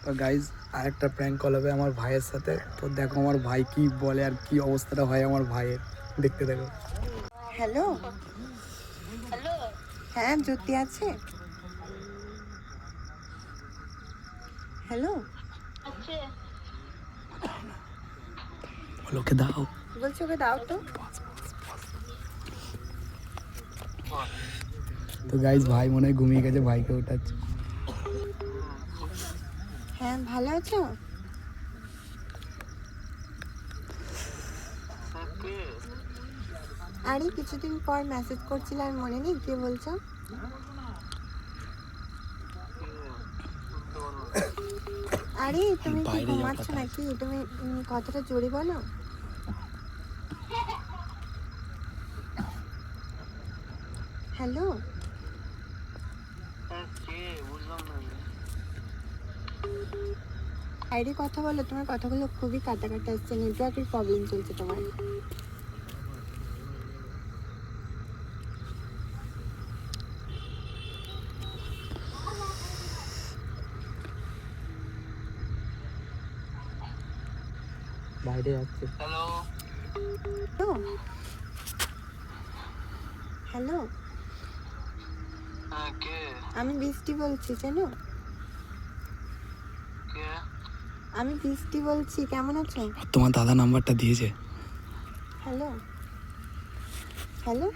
তো গাইজ আরেকটা prank call হবে আমার ভাইয়ের সাথে। তো দেখো আমার ভাই কি বলে আর কি অবস্থাটা হয় আমার ভাইয়ের, দেখতে দেখো। হ্যালো হ্যাঁ জ্যোতি আছে? হ্যালো বলো ওকে দাও। বলছি ওকে দাও তো। তো গাইজ ভাই মনে হয় ঘুমিয়ে গেছে, ভাইকে ওঠাচ্ছে। হ্যাঁ ভালো আছো? আরে কিছুদিন পর মেসেজ করছিলে আর মনে নেই? কে বলছো? আরে তুমি কি বাইরে যাওয়ার ঘুমাচ্ছ কথা আছে। নাকি? তুমি কথাটা জোরে বলো। হ্যালো আরে কথা বলো, তোমার কথাগুলো খুবই কাটা কাটা আসছে, নেটওয়ার্কের প্রবলেম চলছে তোমার। বাইরে যাচ্ছে। হ্যালো হ্যালো আমি বৃষ্টি বলছি, চেনো? আমি বৃষ্টি বলছি, কেমন আছো? তোমার দাদা নাম্বারটা দিয়েছে। হ্যালো হ্যালো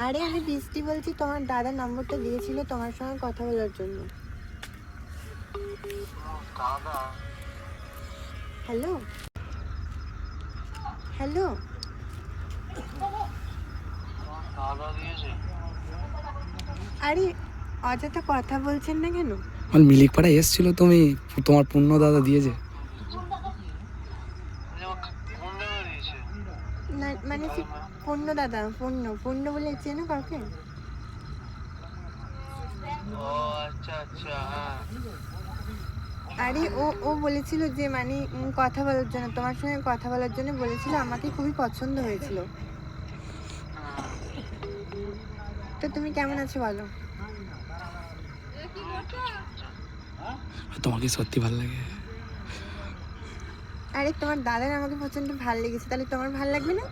আরে আমি বৃষ্টি বলছি, তোমার দাদা নম্বরটা দিয়েছিল তোমার সঙ্গে কথা বলার জন্য। হ্যালো হ্যালো আরে অযথা কথা বলছেন না কেন? আমার মিলিক পাড়া এসছিল, তুমি তোমার পূর্ণ দাদা দিয়েছে। না মানে কি? পূর্ণ দাদা, পূর্ণ পূর্ণ বলে চেনো কাউকে? আরে ও ও বলেছিল যে মানে কথা বলার জন্য, তোমার সঙ্গে কথা বলার জন্য বলেছিল, আমাকে খুবই পছন্দ হয়েছিল। তো তুমি কেমন আছো বলো? তোমাকে সত্যি ভালো লাগে? আরে তোমার দাদার আমাকে প্রচন্ড ভালো লেগেছে, তাহলে তোমার ভালো লাগবে না?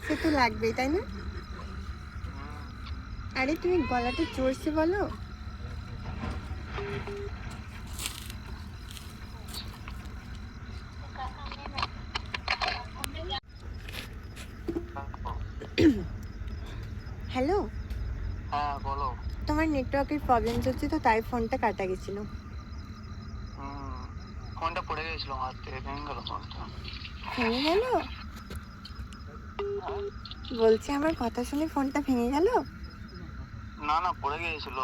সে তো লাগবেই, তাই না? আরে তুমি গলাটা চড়ছে বলো। হ্যালো হ্যাঁ বলো। তোমার নেটওয়ার্কের প্রবলেম চলছে তো, তাই ফোনটা কাটা গেছিল। ফোনটা পড়ে গেছিল হাত থেকে, ভেঙে গেল ফোনটা। ভেঙে গেল? বলছি আমার কথা শুনে ফোনটা ভেঙে গেল? না না, পড়ে গিয়েছিল,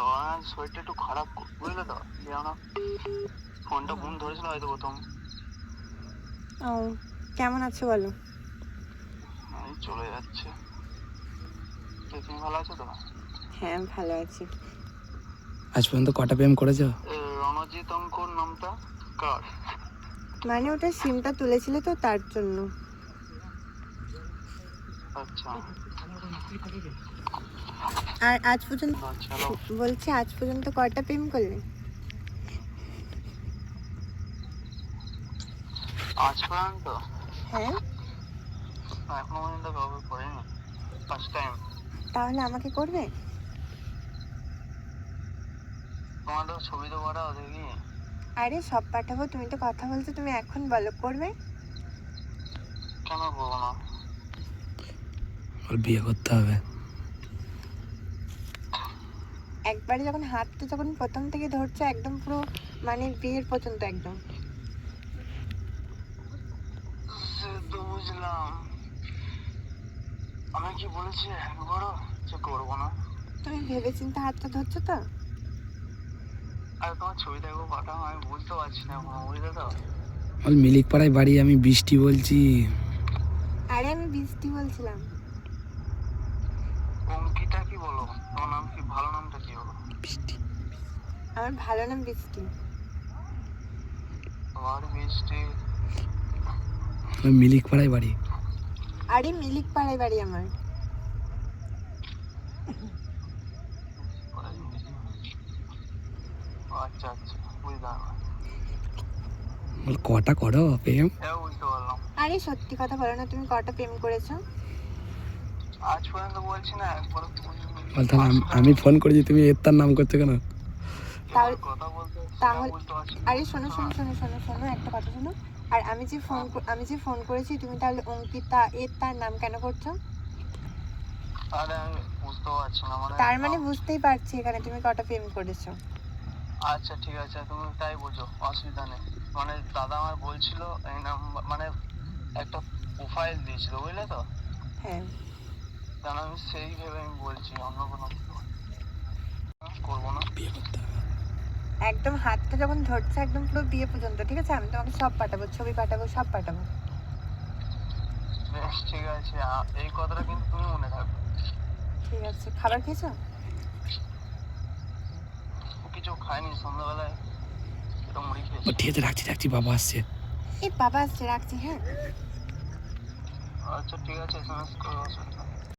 শরীরটা একটু খারাপ, বুঝলে তো, যেন ফোনটা ঘুম ধরেছিল হয়তো প্রথম। ও কেমন আছো বলো? এই চলে যাচ্ছে। তুমি ভালো আছো তো? হ্যাঁ ভালো আছি। আজ পর্যন্ত কটা প্রেম করেছো? রণজিৎ অঙ্কুর নামটা কার? মানে ওটা সিমটা তুলেছিল তো তার জন্য। আচ্ছা আর আজ পর্যন্ত চলো। বলছি আজ পর্যন্ত কয়টা প্রেম করলে? আজ পর্যন্ত হ্যাঁ এখনো পর্যন্ত কাউকে করিনি, ফার্স্ট টাইম। তাহলে আমাকে করবে? তোমাদের ছবি তো পাঠাও দেখি। আরে সব পাঠাবো, তুমি তো কথা বলছো, তুমি এখন বলো করবে? কেন করবো না? ওর বিয়ে করতে হবে। একবারে যখন হাতটা যখন প্রথম থেকে ধরছো একদম পুরো মানে বিয়ের পর্যন্ত একদম। সে তো বুঝলাম, আমি কি বলেছি একবারও যে করবো না? তুমি ভেবেচিন্তে হাতটা ধরছো তো? আর তোমার ছবি দেখবো পাঠাও, আমি বুঝতে পারছি না এখনো, বুঝলে তো। ওই মিলিক পাড়ায় বাড়ি, আমি বৃষ্টি বলছি। আরে আমি বৃষ্টি বলছিলাম। অঙ্কিতা কি বলো? তোমার নাম কি, ভালো নামটা কি বলো? বৃষ্টি। আমার ভালো নাম বৃষ্টি। আর বৃষ্টি। ওই মিলিক পাড়ায় বাড়ি। আরে মিলিক পাড়ায় বাড়ি আমার। আচ্ছা আচ্ছা বুঝলাম, বল কটা করো প্রেম? এও বুঝতে পারলাম। আরে সত্যি কথা বলো না, তুমি কটা প্রেম করেছো? আজ পর্যন্ত বলছি না, একবার বল তাহলে আমি ফোন করেছি, তুমি এর তার নাম করছো কেন? তাহলে কথা বলতে তাহলে বুঝতে পারছি না। আরে শোনো শোনো শোনো শোনো শোনো একটা কথা শোনো। আর আমি যে ফোন করেছি, তুমি তাহলে অঙ্কিতা এর তার নাম কেন করছো? আরে আমি বুঝতে পারছি না মানে। তার মানে বুঝতেই পারছি এখানে তুমি কটা প্রেম করেছো। আচ্ছা ঠিক আছে, তুমি তাই বোঝো, অসুবিধা নেই। মানে দাদা আমার বলছিল এই নাম্বার, মানে একটা প্রোফাইল দিয়েছিল বুঝলে তো, হ্যাঁ কারণ আমি সেই ভেবে আমি বলছি, অন্য কোনো করবো না। বিয়ে করতে হবে। একদম হাতটা যখন ধরছে একদম পুরো বিয়ে পর্যন্ত, ঠিক আছে? আমি তোমাকে সব পাঠাবো, ছবি পাঠাবো, সব পাঠাবো। বেশ ঠিক আছে, এই কথাটা কিন্তু তুমি মনে রাখবে। ঠিক আছে, খাবার খেয়েছো? কিছু খাইনি, সন্ধ্যাবেলায় একটু মুড়ি ও খেয়েছি। ঠিক আছে, রাখছি রাখছি, বাবা আসছে। এই বাবা আসছে, রাখছি হ্যাঁ। আচ্ছা ঠিক আছে, এসএমএস করো, অসুবিধা নেই।